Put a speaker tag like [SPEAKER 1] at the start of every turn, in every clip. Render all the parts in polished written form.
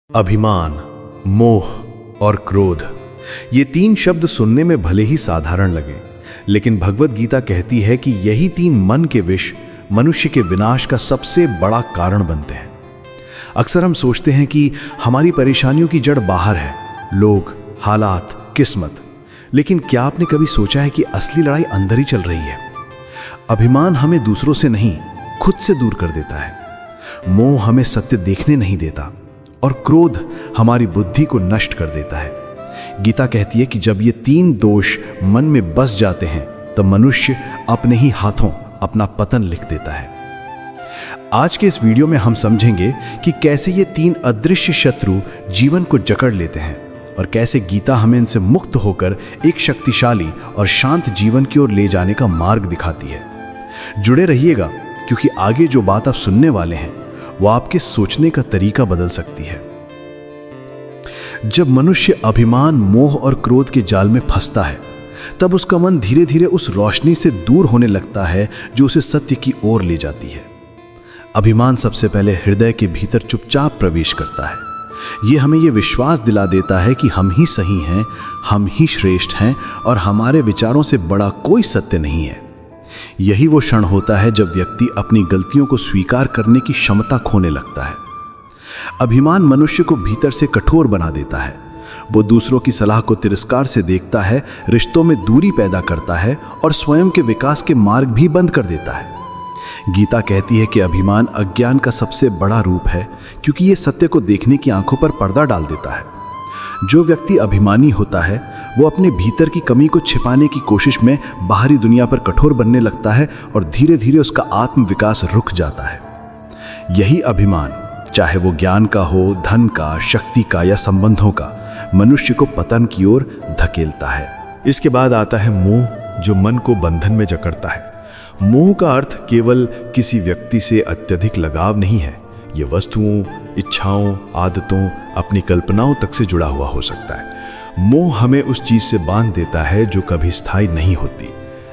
[SPEAKER 1] अभिमान, मोह और क्रोध, ये तीन शब्द सुनने में भले ही साधारण लगें, लेकिन भगवत गीता कहती है कि यही तीन मन के विष मनुष्य के विनाश का सबसे बड़ा कारण बनते हैं। अक्सर हम सोचते हैं कि हमारी परेशानियों की जड़ बाहर है, लोग, हालात, किस्मत, लेकिन क्या आपने कभी सोचा है कि असली लड़ाई अंदर ही चल रही है? अभिमान हमें दूसरों से नहीं, खुद से दूर कर देता है। मोह हमें सत्य देखने नहीं देता और क्रोध हमारी बुद्धि को नष्ट कर देता है। गीता कहती है कि जब ये तीन दोष मन में बस जाते हैं तब मनुष्य अपने ही हाथों अपना पतन लिख देता है। आज के इस वीडियो में हम समझेंगे कि कैसे ये तीन अदृश्य शत्रु जीवन को जकड़ लेते हैं और कैसे गीता हमें इनसे मुक्त होकर एक शक्तिशाली और शांत जीवन की ओर ले जाने का मार्ग दिखाती है। जुड़े रहिएगा, क्योंकि आगे जो बात आप सुनने वाले हैं वो आपके सोचने का तरीका बदल सकती है। जब मनुष्य अभिमान, मोह और क्रोध के जाल में फंसता है तब उसका मन धीरे धीरे उस रोशनी से दूर होने लगता है जो उसे सत्य की ओर ले जाती है। अभिमान सबसे पहले हृदय के भीतर चुपचाप प्रवेश करता है। यह हमें यह विश्वास दिला देता है कि हम ही सही हैं, हम ही श्रेष्ठ हैं और हमारे विचारों से बड़ा कोई सत्य नहीं है। यही वो क्षण होता है जब व्यक्ति अपनी गलतियों को स्वीकार करने की क्षमता खोने लगता है। अभिमान मनुष्य को भीतर से कठोर बना देता है। वो दूसरों की सलाह को तिरस्कार से देखता है, रिश्तों में दूरी पैदा करता है और स्वयं के विकास के मार्ग भी बंद कर देता है। गीता कहती है कि अभिमान अज्ञान का सबसे बड़ा रूप है, क्योंकि ये सत्य को देखने की आंखों पर पर्दा डाल देता है। जो व्यक्ति अभिमानी होता है वो अपने भीतर की कमी को छिपाने की कोशिश में बाहरी दुनिया पर कठोर बनने लगता है और धीरे धीरे उसका आत्म विकास रुक जाता है। यही अभिमान, चाहे वो ज्ञान का हो, धन का, शक्ति का या संबंधों का, मनुष्य को पतन की ओर धकेलता है। इसके बाद आता है मोह, जो मन को बंधन में जकड़ता है। मोह का अर्थ केवल किसी व्यक्ति से अत्यधिक लगाव नहीं है। ये वस्तुओं, इच्छाओं, आदतों, अपनी कल्पनाओं तक से जुड़ा हुआ हो सकता है। मोह हमें उस चीज से बांध देता है जो कभी स्थायी नहीं होती।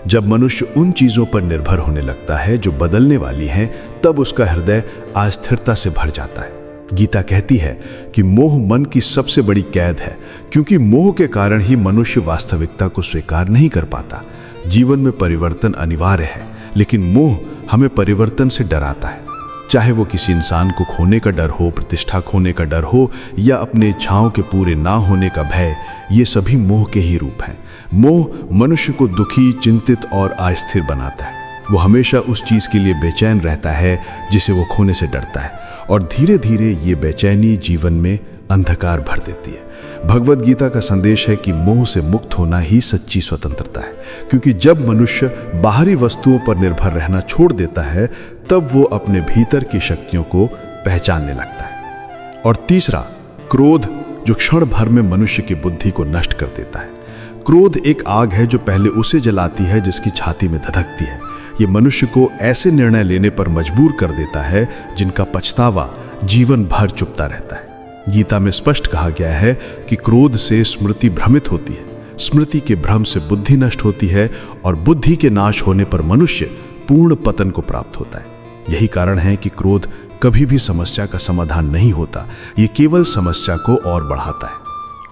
[SPEAKER 1] जब मनुष्य उन चीजों पर निर्भर होने लगता है जो बदलने वाली हैं, तब उसका हृदय अस्थिरता से भर जाता है। गीता कहती है कि मोह मन की सबसे बड़ी कैद है, क्योंकि मोह के कारण ही मनुष्य वास्तविकता को स्वीकार नहीं कर पाता। जीवन में परिवर्तन अनिवार्य है, लेकिन मोह हमें परिवर्तन से डराता है। चाहे वो किसी इंसान को खोने का डर हो, प्रतिष्ठा खोने का डर हो या अपने इच्छाओं के पूरे ना होने का भय, ये सभी मोह के ही रूप हैं। मोह मनुष्य को दुखी, चिंतित और अस्थिर बनाता है। वो हमेशा उस चीज के लिए बेचैन रहता है जिसे वो खोने से डरता है, और धीरे धीरे ये बेचैनी जीवन में अंधकार भर देती है। भगवत गीता का संदेश है कि मोह से मुक्त होना ही सच्ची स्वतंत्रता है, क्योंकि जब मनुष्य बाहरी वस्तुओं पर निर्भर रहना छोड़ देता है तब वो अपने भीतर की शक्तियों को पहचानने लगता है। और तीसरा, क्रोध, जो क्षण भर में मनुष्य की बुद्धि को नष्ट कर देता है। क्रोध एक आग है जो पहले उसे जलाती है जिसकी छाती में धधकती है। ये मनुष्य को ऐसे निर्णय लेने पर मजबूर कर देता है जिनका पछतावा जीवन भर चुपता रहता है। गीता में स्पष्ट कहा गया है कि क्रोध से स्मृति भ्रमित होती है, स्मृति के भ्रम से बुद्धि नष्ट होती है और बुद्धि के नाश होने पर मनुष्य पूर्ण पतन को प्राप्त होता है। यही कारण है कि क्रोध कभी भी समस्या का समाधान नहीं होता, ये केवल समस्या को और बढ़ाता है।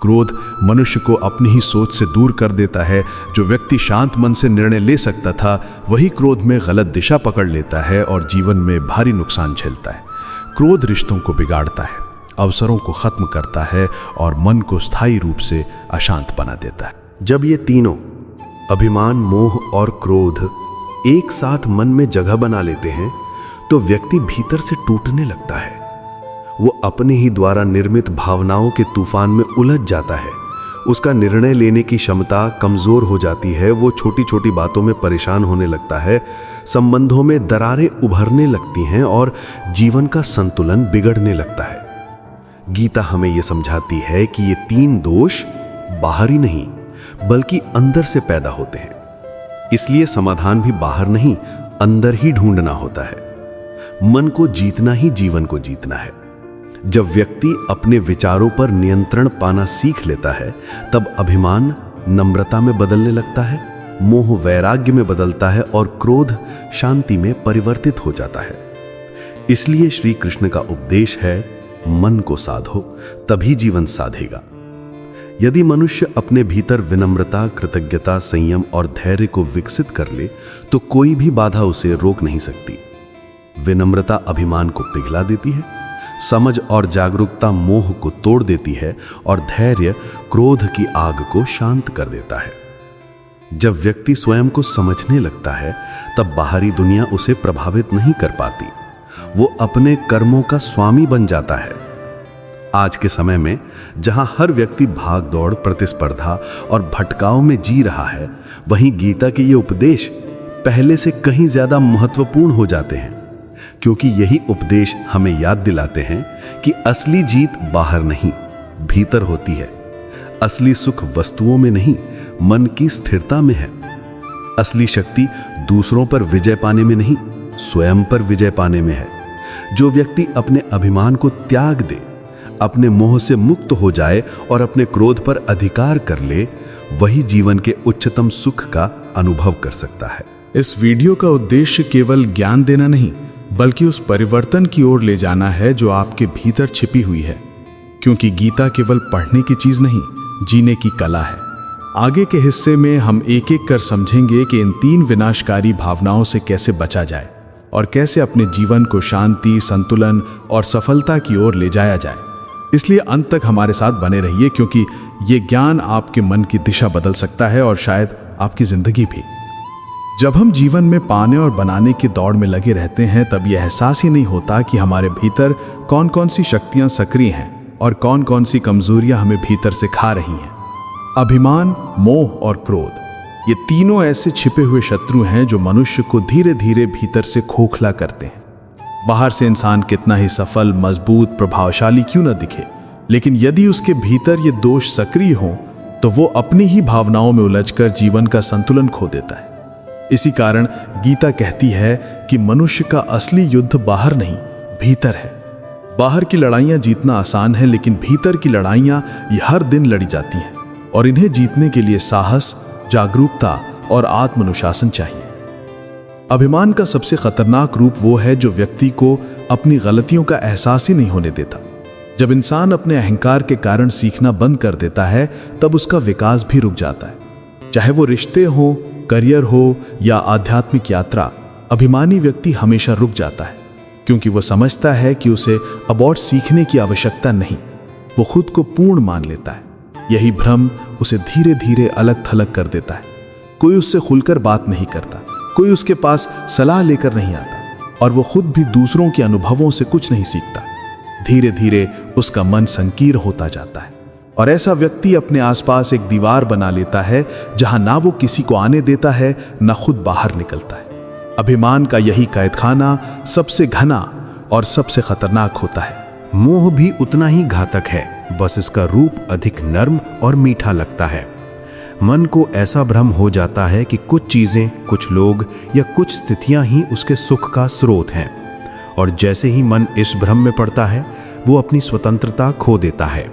[SPEAKER 1] क्रोध मनुष्य को अपनी ही सोच से दूर कर देता है। जो व्यक्ति शांत मन से निर्णय ले सकता था, वही क्रोध में गलत दिशा पकड़ लेता है और जीवन में भारी नुकसान झेलता है। क्रोध रिश्तों को बिगाड़ता है, अवसरों को खत्म करता है और मन को स्थायी रूप से अशांत बना देता है। जब ये तीनों, अभिमान, मोह और क्रोध, एक साथ मन में जगह बना लेते हैं तो व्यक्ति भीतर से टूटने लगता है। वो अपने ही द्वारा निर्मित भावनाओं के तूफान में उलझ जाता है। उसका निर्णय लेने की क्षमता कमजोर हो जाती है। वो छोटी छोटी बातों में परेशान होने लगता है, संबंधों में दरारें उभरने लगती हैं और जीवन का संतुलन बिगड़ने लगता है। गीता हमें यह समझाती है कि ये तीन दोष बाहरी नहीं बल्कि अंदर से पैदा होते हैं। इसलिए समाधान भी बाहर नहीं, अंदर ही ढूंढना होता है। मन को जीतना ही जीवन को जीतना है। जब व्यक्ति अपने विचारों पर नियंत्रण पाना सीख लेता है तब अभिमान नम्रता में बदलने लगता है, मोह वैराग्य में बदलता है और क्रोध शांति में परिवर्तित हो जाता है। इसलिए श्री कृष्ण का उपदेश है
[SPEAKER 2] मन को साधो, तभी जीवन साधेगा। यदि मनुष्य अपने भीतर विनम्रता, कृतज्ञता, संयम और धैर्य को विकसित कर ले तो कोई भी बाधा उसे रोक नहीं सकती। विनम्रता अभिमान को पिघला देती है, समझ और जागरूकता मोह को तोड़ देती है और धैर्य क्रोध की आग को शांत कर देता है। जब व्यक्ति स्वयं को समझने लगता है तब बाहरी दुनिया उसे प्रभावित नहीं कर पाती। वो अपने कर्मों का स्वामी बन जाता है। आज के समय में जहां हर व्यक्ति भाग दौड़, प्रतिस्पर्धा और भटकाव में जी रहा है, वहीं गीता के ये उपदेश पहले से कहीं ज्यादा महत्वपूर्ण हो जाते हैं, क्योंकि यही उपदेश हमें याद दिलाते हैं कि असली जीत बाहर नहीं, भीतर होती है। असली सुख वस्तुओं में नहीं, मन की स्थिरता में है। असली शक्ति दूसरों पर विजय पाने में नहीं, स्वयं पर विजय पाने में है। जो व्यक्ति अपने अभिमान को त्याग दे, अपने मोह से मुक्त हो जाए और अपने क्रोध पर अधिकार कर ले, वही जीवन के उच्चतम सुख का अनुभव कर सकता है।
[SPEAKER 1] इस वीडियो का उद्देश्य केवल ज्ञान देना नहीं, बल्कि उस परिवर्तन की ओर ले जाना है जो आपके भीतर छिपी हुई है, क्योंकि गीता केवल पढ़ने की चीज नहीं, जीने की कला है। आगे के हिस्से में हम एक एक कर समझेंगे कि इन 3 विनाशकारी भावनाओं से कैसे बचा जाए और कैसे अपने जीवन को शांति, संतुलन और सफलता की ओर ले जाया जाए। इसलिए अंत तक हमारे साथ बने रहिए, क्योंकि ये ज्ञान आपके मन की दिशा बदल सकता है और शायद आपकी जिंदगी भी। जब हम जीवन में पाने और बनाने की दौड़ में लगे रहते हैं, तब यह एहसास ही नहीं होता कि हमारे भीतर कौन कौन सी शक्तियां सक्रिय हैं और कौन कौन सी कमजोरियां हमें भीतर से खा रही हैं। अभिमान, मोह और क्रोध, ये तीनों ऐसे छिपे हुए शत्रु हैं जो मनुष्य को धीरे धीरे भीतर से खोखला करते हैं। बाहर से इंसान कितना ही सफल, मजबूत, प्रभावशाली क्यों न दिखे, लेकिन यदि उसके भीतर ये दोष सक्रिय हों तो वो अपनी ही भावनाओं में उलझकर जीवन का संतुलन खो देता है। इसी कारण गीता कहती है कि मनुष्य का असली युद्ध बाहर नहीं, भीतर है। बाहर की लड़ाइयां जीतना आसान है, लेकिन भीतर की लड़ाइयां ये हर दिन लड़ी जाती हैं और इन्हें जीतने के लिए साहस, जागरूकता और आत्मानुशासन चाहिए। अभिमान का सबसे खतरनाक रूप वो है जो व्यक्ति को अपनी गलतियों का एहसास ही नहीं होने देता। जब इंसान अपने अहंकार के कारण सीखना बंद कर देता है, तब उसका विकास भी रुक जाता है। चाहे वो रिश्ते हो, करियर हो या आध्यात्मिक यात्रा, अभिमानी व्यक्ति हमेशा रुक जाता है, क्योंकि वो समझता है कि उसे अब और सीखने की आवश्यकता नहीं। वो खुद को पूर्ण मान लेता है। यही भ्रम उसे धीरे धीरे अलग थलग कर देता है। कोई उससे खुलकर बात नहीं करता, कोई उसके पास सलाह लेकर नहीं आता और वो खुद भी दूसरों के अनुभवों से कुछ नहीं सीखता। धीरे धीरे उसका मन संकीर्ण होता जाता है और ऐसा व्यक्ति अपने आसपास एक दीवार बना लेता है जहां ना वो किसी को आने देता है, ना खुद बाहर निकलता है। अभिमान का यही कैदखाना सबसे घना और सबसे खतरनाक होता है।
[SPEAKER 2] मोह भी उतना ही घातक है, बस इसका रूप अधिक नर्म और मीठा लगता है। मन को ऐसा भ्रम हो जाता है कि कुछ चीजें, कुछ लोग या कुछ स्थितियां ही उसके सुख का स्रोत हैं, और जैसे ही मन इस भ्रम में पड़ता है, वो अपनी स्वतंत्रता खो देता है।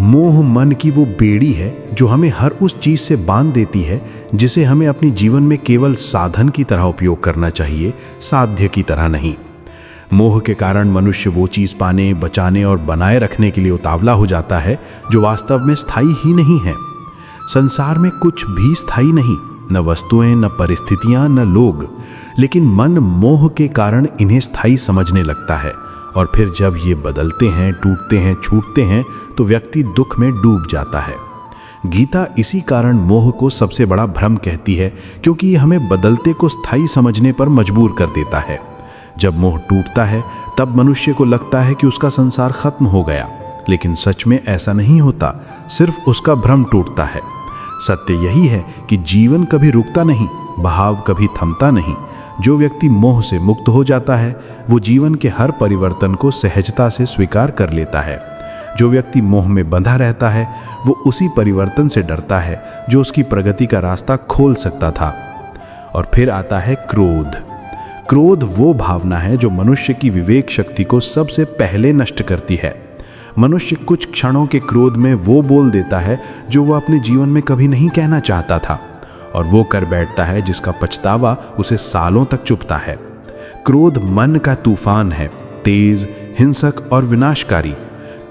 [SPEAKER 2] मोह मन की वो बेड़ी है जो हमें हर उस चीज से बांध देती है जिसे हमें अपने जीवन में केवल साधन की तरह उपयोग करना चाहिए, साध्य की तरह नहीं। मोह के कारण मनुष्य वो चीज पाने, बचाने और बनाए रखने के लिए उतावला हो जाता है जो वास्तव में स्थायी ही नहीं है। संसार में कुछ भी स्थायी नहीं, न वस्तुएं, न परिस्थितियां, न लोग, लेकिन मन मोह के कारण इन्हें स्थायी समझने लगता है, और फिर जब ये बदलते हैं, टूटते हैं, छूटते हैं, तो व्यक्ति दुख में डूब जाता है। गीता इसी कारण मोह को सबसे बड़ा भ्रम कहती है, क्योंकि ये हमें बदलते को स्थायी समझने पर मजबूर कर देता है। जब मोह टूटता है तब मनुष्य को लगता है कि उसका संसार खत्म हो गया, लेकिन सच में ऐसा नहीं होता, सिर्फ उसका भ्रम टूटता है। सत्य यही है कि जीवन कभी रुकता नहीं, बहाव कभी थमता नहीं। जो व्यक्ति मोह से मुक्त हो जाता है वो जीवन के हर परिवर्तन को सहजता से स्वीकार कर लेता है। जो व्यक्ति मोह में बंधा रहता है वो उसी परिवर्तन से डरता है जो उसकी प्रगति का रास्ता खोल सकता था। और फिर आता है क्रोध। क्रोध वो भावना है जो मनुष्य की विवेक शक्ति को सबसे पहले नष्ट करती है। मनुष्य कुछ क्षणों के क्रोध में वो बोल देता है जो वह अपने जीवन में कभी नहीं कहना चाहता था, और वो कर बैठता है जिसका पछतावा उसे सालों तक चुभता है। क्रोध मन का तूफान है, तेज, हिंसक और विनाशकारी।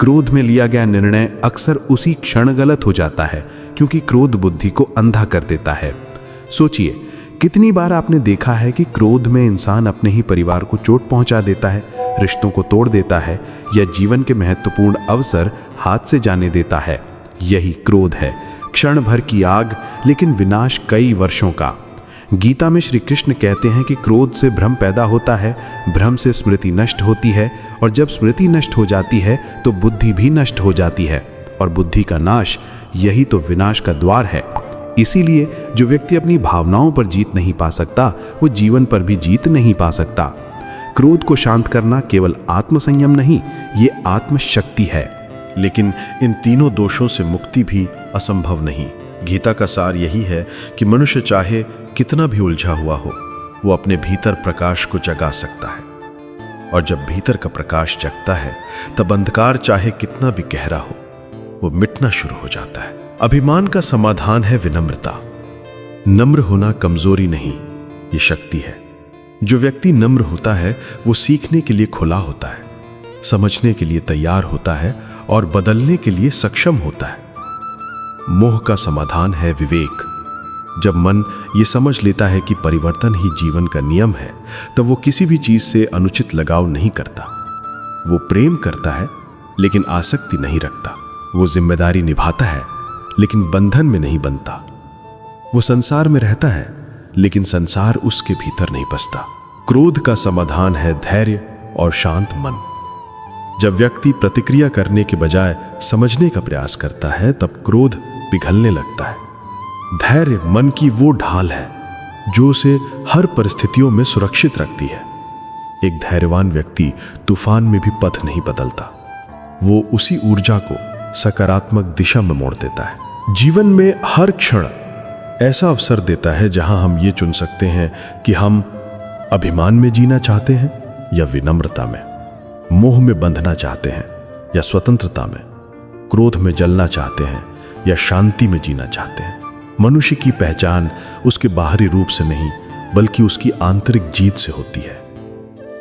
[SPEAKER 2] क्रोध में लिया गया निर्णय अक्सर उसी क्षण गलत हो जाता है, क्योंकि क्रोध बुद्धि को अंधा कर देता है। सोचिए, कितनी बार आपने देखा है कि क्रोध में इंसान अपने ही परिवार को चोट पहुंचा देता है, रिश्तों को तोड़ देता है या जीवन के महत्वपूर्ण अवसर हाथ से जाने देता है। यही क्रोध है, क्षण भर की आग लेकिन विनाश कई वर्षों का। गीता में श्री कृष्ण कहते हैं कि क्रोध से भ्रम पैदा होता है, भ्रम से स्मृति नष्ट होती है, और जब स्मृति नष्ट हो जाती है तो बुद्धि भी नष्ट हो जाती है, और बुद्धि का नाश यही तो विनाश का द्वार है। इसीलिए जो व्यक्ति अपनी भावनाओं पर जीत नहीं पा सकता, वो जीवन पर भी जीत नहीं पा सकता। क्रोध को शांत करना केवल आत्मसंयम नहीं, ये आत्मशक्ति है।
[SPEAKER 1] लेकिन इन तीनों दोषों से मुक्ति भी असंभव नहीं। गीता का सार यही है कि मनुष्य चाहे कितना भी उलझा हुआ हो, वो अपने भीतर प्रकाश को जगा सकता है, और जब भीतर का प्रकाश जगता है तब अंधकार चाहे कितना भी गहरा हो, वो मिटना शुरू हो जाता है। अभिमान का समाधान है विनम्रता। नम्र होना कमजोरी नहीं, ये शक्ति है। जो व्यक्ति नम्र होता है वो सीखने के लिए खुला होता है, समझने के लिए तैयार होता है और बदलने के लिए सक्षम होता है। मोह का समाधान है विवेक। जब मन ये समझ लेता है कि परिवर्तन ही जीवन का नियम है, तब वो किसी भी चीज से अनुचित लगाव नहीं करता। वो प्रेम करता है लेकिन आसक्ति नहीं रखता। वो जिम्मेदारी निभाता है लेकिन बंधन में नहीं बनता। वो संसार में रहता है लेकिन संसार उसके भीतर नहीं बसता। क्रोध का समाधान है धैर्य और शांत मन। जब व्यक्ति प्रतिक्रिया करने के बजाय समझने का प्रयास करता है, तब क्रोध पिघलने लगता है। धैर्य मन की वो ढाल है जो उसे हर परिस्थितियों में सुरक्षित रखती है। एक धैर्यवान व्यक्ति तूफान में भी पथ नहीं बदलता, वो उसी ऊर्जा को सकारात्मक दिशा में मोड़ देता है। जीवन में हर क्षण ऐसा अवसर देता है जहां हम ये चुन सकते हैं कि हम अभिमान में जीना चाहते हैं या विनम्रता में, मोह में बंधना चाहते हैं या स्वतंत्रता में, क्रोध में जलना चाहते हैं या शांति में जीना चाहते हैं। मनुष्य की पहचान उसके बाहरी रूप से नहीं बल्कि उसकी आंतरिक जीत से होती है।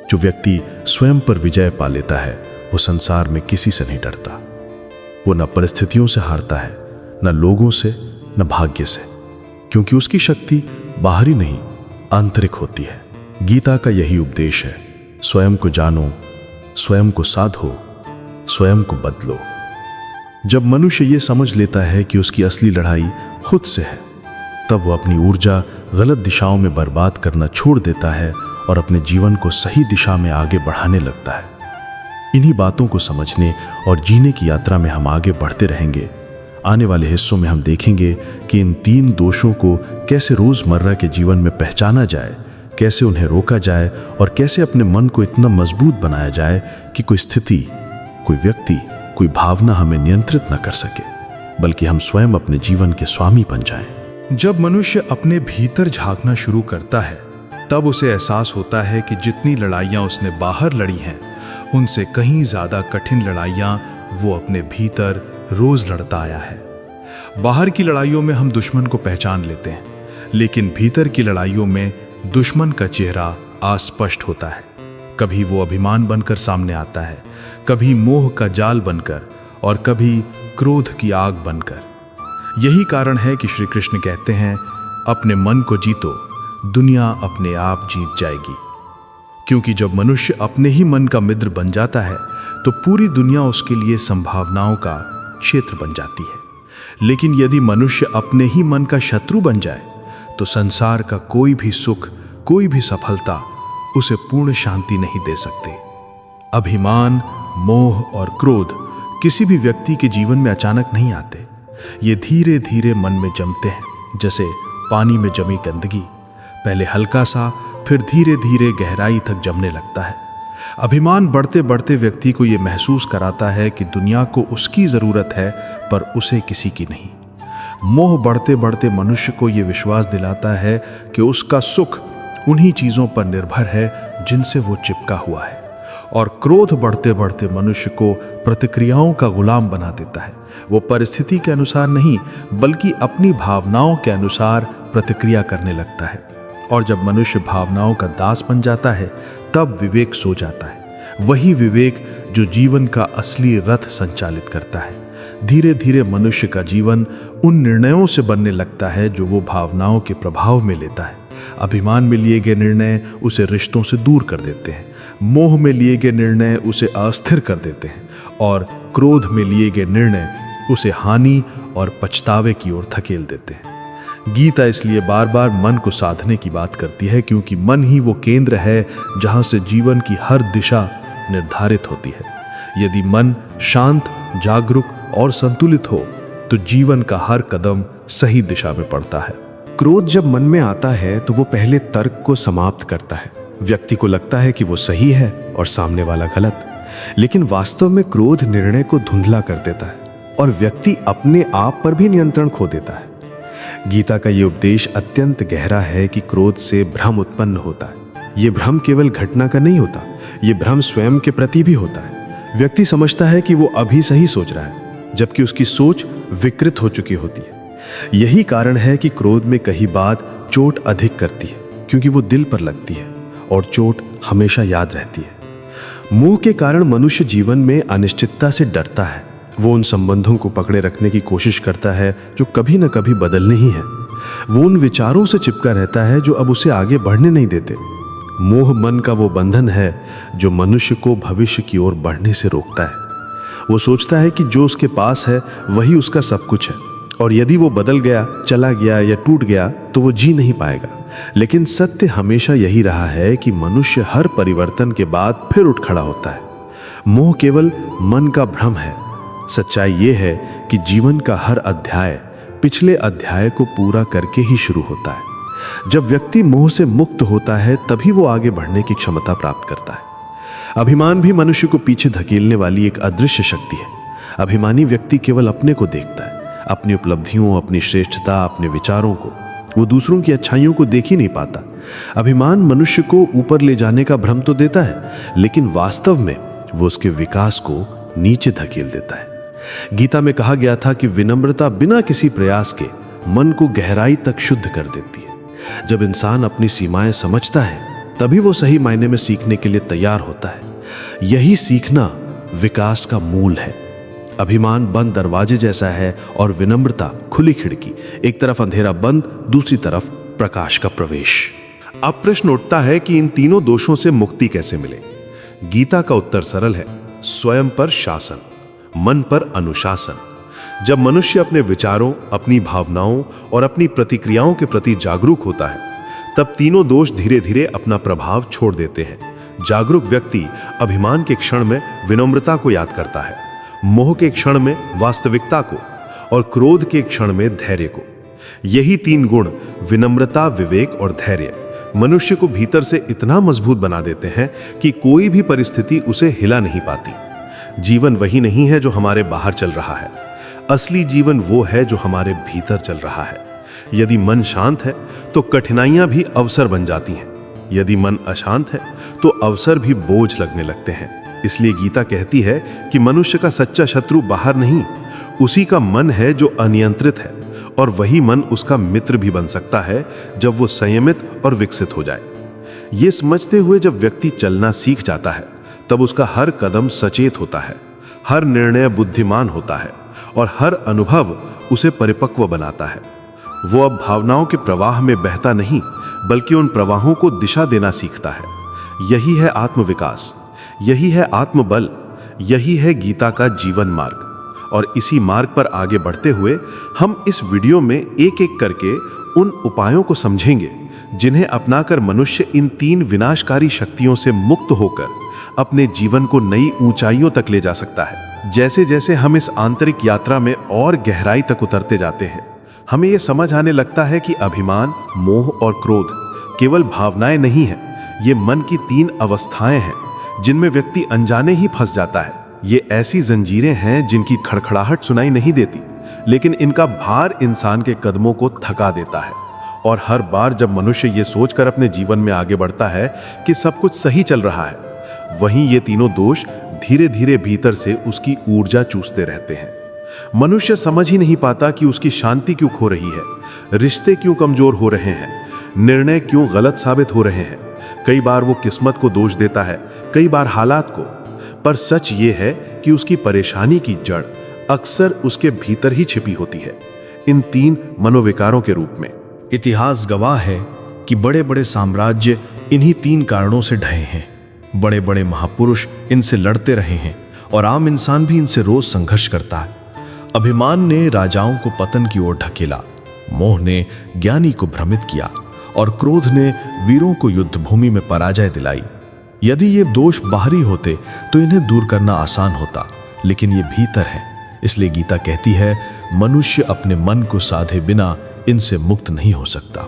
[SPEAKER 1] जो व्यक्ति स्वयं पर विजय पा लेता है वो संसार में किसी से नहीं डरता। वो न परिस्थितियों से हारता है, न लोगों से, न भाग्य से, क्योंकि उसकी शक्ति बाहरी नहीं आंतरिक होती है। गीता का यही उपदेश है, स्वयं को जानो, स्वयं को साधो, स्वयं को बदलो। जब मनुष्य ये समझ लेता है कि उसकी असली लड़ाई खुद से है, तब वो अपनी ऊर्जा गलत दिशाओं में बर्बाद करना छोड़ देता है और अपने जीवन को सही दिशा में आगे बढ़ाने लगता है। इन्हीं बातों को समझने और जीने की यात्रा में हम आगे बढ़ते रहेंगे। आने वाले हिस्सों में हम देखेंगे कि इन तीन दोषों को कैसे रोजमर्रा के जीवन में पहचाना जाए, कैसे उन्हें रोका जाए और कैसे अपने मन को इतना मजबूत बनाया जाए कि कोई स्थिति, कोई व्यक्ति, कोई भावना हमें नियंत्रित न कर सके, बल्कि हम स्वयं अपने जीवन के स्वामी बन जाएं।
[SPEAKER 3] जब मनुष्य अपने भीतर झांकना शुरू करता है, तब उसे एहसास होता है कि जितनी लड़ाइयां उसने बाहर लड़ी हैं, उनसे कहीं ज्यादा कठिन लड़ाइयां वो अपने भीतर रोज लड़ता आया है। बाहर की लड़ाइयों में हम दुश्मन को पहचान लेते हैं, लेकिन भीतर की लड़ाइयों में दुश्मन का चेहरा अस्पष्ट होता है। कभी वो अभिमान बनकर सामने आता है, कभी मोह का जाल बनकर और कभी क्रोध की आग बनकर। यही कारण है कि श्री कृष्ण कहते हैं, अपने मन को जीतो, दुनिया अपने आप जीत जाएगी। क्योंकि जब मनुष्य अपने ही मन का मित्र बन जाता है तो पूरी दुनिया उसके लिए संभावनाओं का क्षेत्र बन जाती है। लेकिन यदि मनुष्य अपने ही मन का शत्रु बन जाए तो संसार का कोई भी सुख, कोई भी सफलता उसे पूर्ण शांति नहीं दे सकते। अभिमान, मोह और क्रोध किसी भी व्यक्ति के जीवन में अचानक नहीं आते। ये धीरे धीरे मन में जमते हैं, जैसे पानी में जमी गंदगी, पहले हल्का सा, फिर धीरे धीरे गहराई तक जमने लगता है। अभिमान बढ़ते बढ़ते व्यक्ति को यह महसूस कराता है कि दुनिया को उसकी जरूरत है पर उसे किसी की नहीं। मोह बढ़ते बढ़ते मनुष्य को यह विश्वास दिलाता है कि उसका सुख उन्हीं चीजों पर निर्भर है जिनसे वो चिपका हुआ है। और क्रोध बढ़ते बढ़ते मनुष्य को प्रतिक्रियाओं का गुलाम बना देता है। वो परिस्थिति के अनुसार नहीं बल्कि अपनी भावनाओं के अनुसार प्रतिक्रिया करने लगता है। और जब मनुष्य भावनाओं का दास बन जाता है, तब विवेक सो जाता है। वही विवेक जो जीवन का असली रथ संचालित करता है। धीरे धीरे मनुष्य का जीवन उन निर्णयों से बनने लगता है जो वो भावनाओं के प्रभाव में लेता है। अभिमान में लिए गए निर्णय उसे रिश्तों से दूर कर देते हैं, मोह में लिए गए निर्णय उसे अस्थिर कर देते हैं, और क्रोध में लिए गए निर्णय उसे हानि और पछतावे की ओर धकेल देते हैं। गीता इसलिए बार बार मन को साधने की बात करती है, क्योंकि मन ही वो केंद्र है जहां से जीवन की हर दिशा निर्धारित होती है। यदि मन शांत, जागरूक और संतुलित हो तो जीवन का हर कदम सही दिशा में पड़ता है।
[SPEAKER 2] क्रोध जब मन में आता है तो वो पहले तर्क को समाप्त करता है। व्यक्ति को लगता है कि वो सही है और सामने वाला गलत, लेकिन वास्तव में क्रोध निर्णय को धुंधला कर देता है और व्यक्ति अपने आप पर भी नियंत्रण खो देता है। गीता का ये उपदेश अत्यंत गहरा है कि क्रोध से भ्रम उत्पन्न होता है। ये भ्रम केवल घटना का नहीं होता, ये भ्रम स्वयं के प्रति भी होता है। व्यक्ति समझता है कि वो अभी सही सोच रहा है, जबकि उसकी सोच विकृत हो चुकी होती है। यही कारण है कि क्रोध में कही बात चोट अधिक करती है, क्योंकि वो दिल पर लगती है और चोट हमेशा याद रहती है। मोह के कारण मनुष्य जीवन में अनिश्चितता से डरता है। वो उन संबंधों को पकड़े रखने की कोशिश करता है जो कभी न कभी बदलने ही हैं। वो उन विचारों से चिपका रहता है जो अब उसे आगे बढ़ने नहीं देते। मोह मन का वो बंधन है जो मनुष्य को भविष्य की ओर बढ़ने से रोकता है। वो सोचता है कि जो उसके पास है वही उसका सब कुछ है, और यदि वो बदल गया, चला गया या टूट गया तो वो जी नहीं पाएगा। लेकिन सत्य हमेशा यही रहा है कि मनुष्य हर परिवर्तन के बाद फिर उठ खड़ा होता है। मोह केवल मन का भ्रम है। सच्चाई ये है कि जीवन का हर अध्याय पिछले अध्याय को पूरा करके ही शुरू होता है। जब व्यक्ति मोह से मुक्त होता है तभी वो आगे बढ़ने की क्षमता प्राप्त करता है। अभिमान भी मनुष्य को पीछे धकेलने वाली एक अदृश्य शक्ति है। अभिमानी व्यक्ति केवल अपने को देखता है, अपनी उपलब्धियों, अपनी श्रेष्ठता, अपने विचारों को। वो दूसरों की अच्छाइयों को देख ही नहीं पाता। अभिमान मनुष्य को ऊपर ले जाने का भ्रम तो देता है, लेकिन वास्तव में वो उसके विकास को नीचे धकेल देता है। गीता में कहा गया था कि विनम्रता बिना किसी प्रयास के मन को गहराई तक शुद्ध कर देती है। जब इंसान अपनी सीमाएं समझता है तभी वो सही मायने में सीखने के लिए तैयार होता है। यही सीखना विकास का मूल है। अभिमान बंद दरवाजे जैसा है और विनम्रता खुली खिड़की। एक तरफ अंधेरा बंद, दूसरी तरफ प्रकाश का प्रवेश।
[SPEAKER 3] अब प्रश्न उठता है कि इन तीनों दोषों से मुक्ति कैसे मिले। गीता का उत्तर सरल है, स्वयं पर शासन, मन पर अनुशासन। जब मनुष्य अपने विचारों, अपनी भावनाओं और अपनी प्रतिक्रियाओं के प्रति जागरूक होता है तब तीनों दोष धीरे धीरे अपना प्रभाव छोड़ देते हैं। जागरूक व्यक्ति अभिमान के क्षण में विनम्रता को याद करता है, मोह के क्षण में वास्तविकता को और क्रोध के क्षण में धैर्य को। यही तीन गुण, विनम्रता, विवेक और धैर्य, मनुष्य को भीतर से इतना मजबूत बना देते हैं कि कोई भी परिस्थिति उसे हिला नहीं पाती। जीवन वही नहीं है जो हमारे बाहर चल रहा है, असली जीवन वो है जो हमारे भीतर चल रहा है। यदि मन शांत है तो कठिनाइयां भी अवसर बन जाती हैं। यदि मन अशांत है तो अवसर भी बोझ लगने लगते हैं। इसलिए गीता कहती है कि मनुष्य का सच्चा शत्रु बाहर नहीं, उसी का मन है जो अनियंत्रित है, और वही मन उसका मित्र भी बन सकता है जब वो संयमित और विकसित हो जाए। ये समझते हुए जब व्यक्ति चलना सीख जाता है तब उसका हर कदम सचेत होता है, हर निर्णय बुद्धिमान होता है और हर अनुभव उसे परिपक्व बनाता है। वो अब भावनाओं के प्रवाह में बहता नहीं, बल्कि उन प्रवाहों को दिशा देना सीखता है। यही है आत्मविकास, यही है आत्मबल, यही है गीता का जीवन मार्ग। और इसी मार्ग पर आगे बढ़ते हुए हम इस वीडियो में एक एक करके उन उपायों को समझेंगे जिन्हें अपनाकर मनुष्य इन तीन विनाशकारी शक्तियों से मुक्त होकर अपने जीवन को नई ऊंचाइयों तक ले जा सकता है। जैसे जैसे हम इस आंतरिक यात्रा में और गहराई तक उतरते जाते हैं, हमें यह समझ आने लगता है कि अभिमान, मोह और क्रोध केवल भावनाएं नहीं हैं, ये मन की तीन अवस्थाएं हैं जिनमें व्यक्ति अनजाने ही फंस जाता है। ये ऐसी जंजीरें हैं जिनकी खड़खड़ाहट सुनाई नहीं देती, लेकिन इनका भार इंसान के कदमों को थका देता है। और हर बार जब मनुष्य ये सोचकर अपने जीवन में आगे बढ़ता है कि सब कुछ सही चल रहा है, वहीं ये तीनों दोष धीरे धीरे भीतर से उसकी ऊर्जा चूसते रहते हैं। मनुष्य समझ ही नहीं पाता कि उसकी शांति क्यों खो रही है, रिश्ते क्यों कमजोर हो रहे हैं, निर्णय क्यों गलत साबित हो रहे हैं। कई बार वो किस्मत को दोष देता है, कई बार हालात को।
[SPEAKER 2] पर सच ये है कि उसकी परेशानी की जड़ अक्सर उसके भीतर ही छिपी होती है, इन 3 मनोविकारों के रूप में।
[SPEAKER 1] इतिहास गवाह है कि बड़े बड़े साम्राज्य इन्हीं 3 कारणों से ढहे हैं। बड़े बड़े महापुरुष इनसे लड़ते रहे हैं और आम इंसान भी इनसे रोज संघर्ष करता है। अभिमान ने राजाओं को पतन की ओर ढकेला, मोह ने ज्ञानी को भ्रमित किया और क्रोध ने वीरों को युद्ध भूमि में पराजय दिलाई। यदि ये दोष बाहरी होते तो इन्हें दूर करना आसान होता, लेकिन ये भीतर है। इसलिए गीता कहती है, मनुष्य अपने मन को साधे बिना इनसे मुक्त नहीं हो सकता।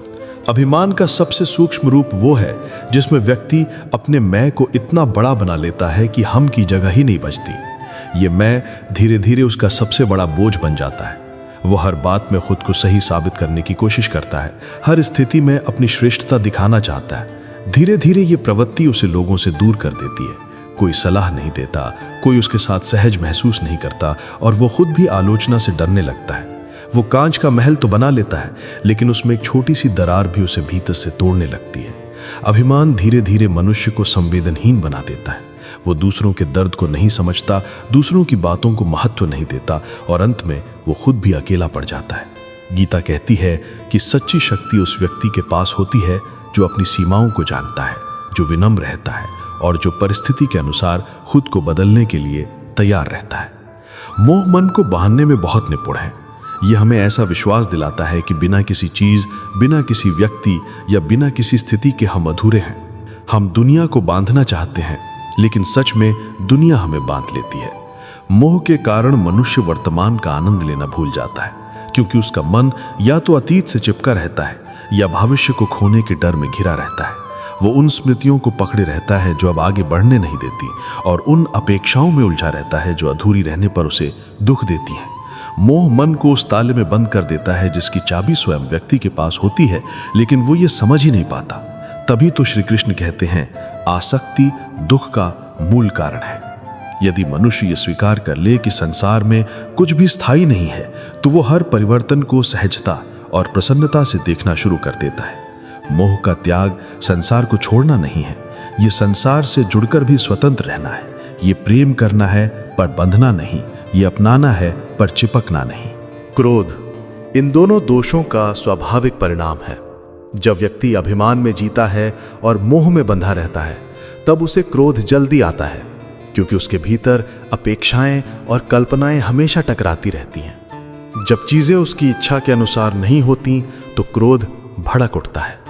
[SPEAKER 1] अभिमान का सबसे सूक्ष्म रूप वो है जिसमें व्यक्ति अपने मैं को इतना बड़ा बना लेता है कि हम की जगह ही नहीं बचती। ये मैं धीरे धीरे उसका सबसे बड़ा बोझ बन जाता है। वो हर बात में खुद को सही साबित करने की कोशिश करता है, हर स्थिति में अपनी श्रेष्ठता दिखाना चाहता है। धीरे धीरे ये प्रवृत्ति उसे लोगों से दूर कर देती है। कोई सलाह नहीं देता, कोई उसके साथ सहज महसूस नहीं करता और वो खुद भी आलोचना से डरने लगता है। वो कांच का महल तो बना लेता है, लेकिन उसमें एक छोटी सी दरार भी उसे भीतर से तोड़ने लगती है। अभिमान धीरे धीरे मनुष्य को संवेदनहीन बना देता है। वो दूसरों के दर्द को नहीं समझता, दूसरों की बातों को महत्व नहीं देता और अंत में वो खुद भी अकेला पड़ जाता है। गीता कहती है कि सच्ची शक्ति उस व्यक्ति के पास होती है जो अपनी सीमाओं को जानता है, जो विनम्र रहता है और जो परिस्थिति के अनुसार खुद को बदलने के लिए तैयार रहता है। मोह मन को बांधने में बहुत निपुण है। यह हमें ऐसा विश्वास दिलाता है कि बिना किसी चीज, बिना किसी व्यक्ति या बिना किसी स्थिति के हम अधूरे हैं। हम दुनिया को बांधना चाहते हैं, लेकिन सच में दुनिया हमें बांध लेती है। मोह के कारण मनुष्य वर्तमान का आनंद लेना भूल जाता है, क्योंकि उसका मन या तो अतीत से चिपका रहता है या भविष्य को खोने के डर में घिरा रहता है। वो उन स्मृतियों को पकड़े रहता है जो अब आगे बढ़ने नहीं देती और उन अपेक्षाओं में उलझा रहता है जो अधूरी रहने पर उसे दुख देती हैं। मोह मन को उस ताले में बंद कर देता है जिसकी चाबी स्वयं व्यक्ति के पास होती है, लेकिन वो ये समझ ही नहीं पाता। तभी तो श्री कृष्ण कहते हैं, आसक्ति दुख का मूल कारण है। यदि मनुष्य ये स्वीकार कर ले कि संसार में कुछ भी स्थायी नहीं है, तो वो हर परिवर्तन को सहजता और प्रसन्नता से देखना शुरू कर देता है। मोह का त्याग संसार को छोड़ना नहीं है, ये संसार से जुड़कर भी स्वतंत्र रहना है। ये प्रेम करना है पर बंधना नहीं, ये अपनाना है पर चिपकना नहीं। क्रोध, इन दोनों दोषों का स्वाभाविक परिणाम है। जब व्यक्ति अभिमान में जीता है और मोह में बंधा रहता है, तब उसे क्रोध जल्दी आता है, क्योंकि उसके भीतर अपेक्षाएं और कल्पनाएं हमेशा टकराती रहती हैं। जब चीजें उसकी इच्छा के अनुसार नहीं होती तो क्रोध भड़क उठता है।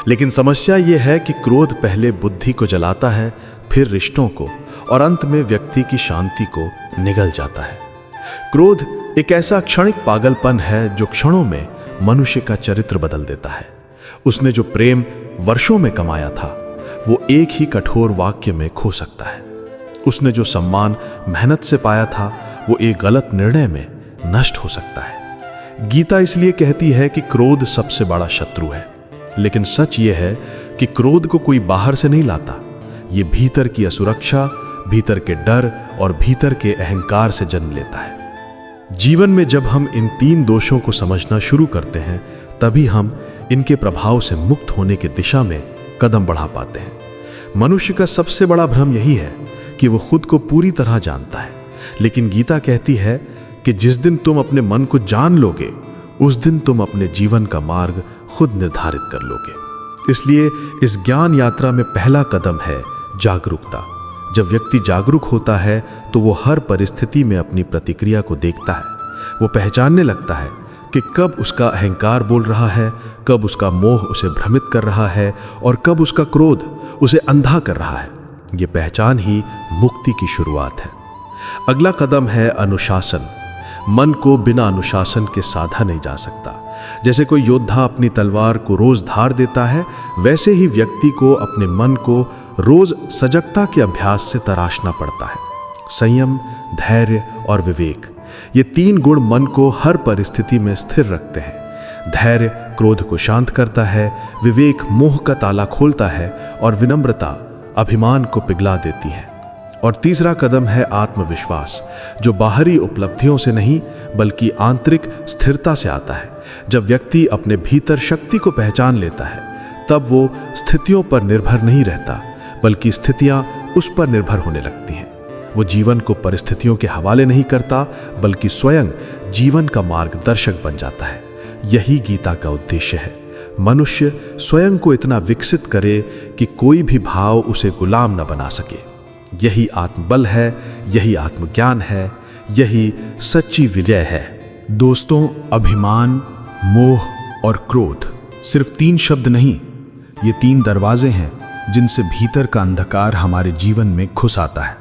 [SPEAKER 1] लेकिन समस्या यह है कि क्रोध पहले बुद्धि को जलाता है, फिर रिश्तों को और अंत में व्यक्ति की शांति को निगल जाता है। क्रोध एक ऐसा क्षणिक पागलपन है जो क्षणों में मनुष्य का चरित्र बदल देता है। उसने जो प्रेम वर्षों में कमाया था, वो एक ही कठोर वाक्य में खो सकता है। उसने जो सम्मान मेहनत से पाया था, वो एक गलत निर्णय में नष्ट हो सकता है। गीता इसलिए कहती है कि क्रोध सबसे बड़ा शत्रु है, लेकिन सच ये है कि क्रोध को कोई बाहर से नहीं लाता। ये भीतर की असुरक्षा, भीतर के डर और भीतर के अहंकार से जन्म लेता है। जीवन में जब हम इन 3 दोषों को समझना शुरू करते हैं, तभी हम इनके प्रभाव से मुक्त होने की दिशा में कदम बढ़ा पाते हैं। मनुष्य का सबसे बड़ा भ्रम यही है कि वो खुद को पूरी तरह जानता है, लेकिन गीता कहती है कि जिस दिन तुम अपने मन को जान लोगे, उस दिन तुम अपने जीवन का मार्ग खुद निर्धारित कर लोगे। इसलिए इस ज्ञान यात्रा में पहला कदम है जागरूकता। जब व्यक्ति जागरूक होता है तो वो हर परिस्थिति में अपनी प्रतिक्रिया को देखता है। वो पहचानने लगता है कि कब उसका अहंकार बोल रहा है, कब उसका मोह उसे भ्रमित कर रहा है और कब उसका क्रोध उसे अंधा कर रहा है। ये पहचान ही मुक्ति की शुरुआत है। अगला कदम है अनुशासन। मन को बिना अनुशासन के साधा नहीं जा सकता। जैसे कोई योद्धा अपनी तलवार को रोज धार देता है, वैसे ही व्यक्ति को अपने मन को रोज सजगता के अभ्यास से तराशना पड़ता है। संयम, धैर्य और विवेक, ये 3 गुण मन को हर परिस्थिति में स्थिर रखते हैं। धैर्य क्रोध को शांत करता है, विवेक मोह का ताला खोलता है और विनम्रता अभिमान को पिघला देती है। और तीसरा कदम है आत्मविश्वास, जो बाहरी उपलब्धियों से नहीं बल्कि आंतरिक स्थिरता से आता है। जब व्यक्ति अपने भीतर शक्ति को पहचान लेता है, तब वो स्थितियों पर निर्भर नहीं रहता, बल्कि स्थितियां उस पर निर्भर होने लगती हैं। वो जीवन को परिस्थितियों के हवाले नहीं करता, बल्कि स्वयं जीवन का मार्गदर्शक बन जाता है। यही गीता का उद्देश्य है। मनुष्य स्वयं को इतना विकसित करे कि कोई भी भाव उसे गुलाम न बना सके। यही आत्मबल है, यही आत्मज्ञान है, यही सच्ची विजय है।
[SPEAKER 3] दोस्तों, अभिमान, मोह और क्रोध सिर्फ 3 शब्द नहीं, ये 3 दरवाजे हैं जिनसे भीतर का अंधकार हमारे जीवन में घुस आता है।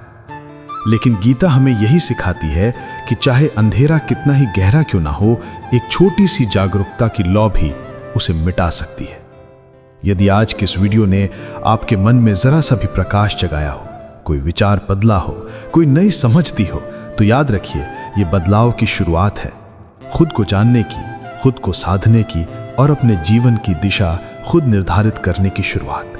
[SPEAKER 3] लेकिन गीता हमें यही सिखाती है कि चाहे अंधेरा कितना ही गहरा क्यों ना हो, एक छोटी सी जागरूकता की लौ भी उसे मिटा सकती है। यदि आज की इस वीडियो ने आपके मन में जरा सा भी प्रकाश जगाया हो, कोई विचार बदला हो, कोई नई समझ दी हो, तो याद रखिए, ये बदलाव की शुरुआत है। खुद को जानने की, खुद को साधने की और अपने जीवन की दिशा खुद निर्धारित करने की शुरुआत।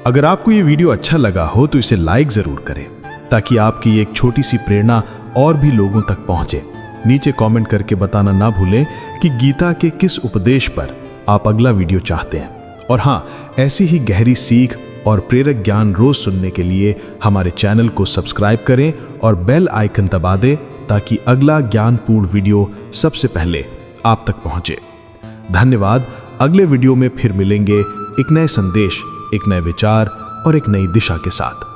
[SPEAKER 3] अगर आपको ये वीडियो अच्छा लगा हो तो इसे लाइक जरूर करें, ताकि आपकी एक छोटी सी प्रेरणा और भी लोगों तक पहुंचे। नीचे कमेंट करके बताना ना भूलें कि गीता के किस उपदेश पर आप अगला वीडियो चाहते हैं। और हाँ, ऐसी ही गहरी सीख और प्रेरक ज्ञान रोज सुनने के लिए हमारे चैनल को सब्सक्राइब करें और बेल आइकन दबा दें, ताकि अगला ज्ञानपूर्ण वीडियो सबसे पहले आप तक पहुंचे। धन्यवाद। अगले वीडियो में फिर मिलेंगे एक नए संदेश, एक नए विचार और एक नई दिशा के साथ।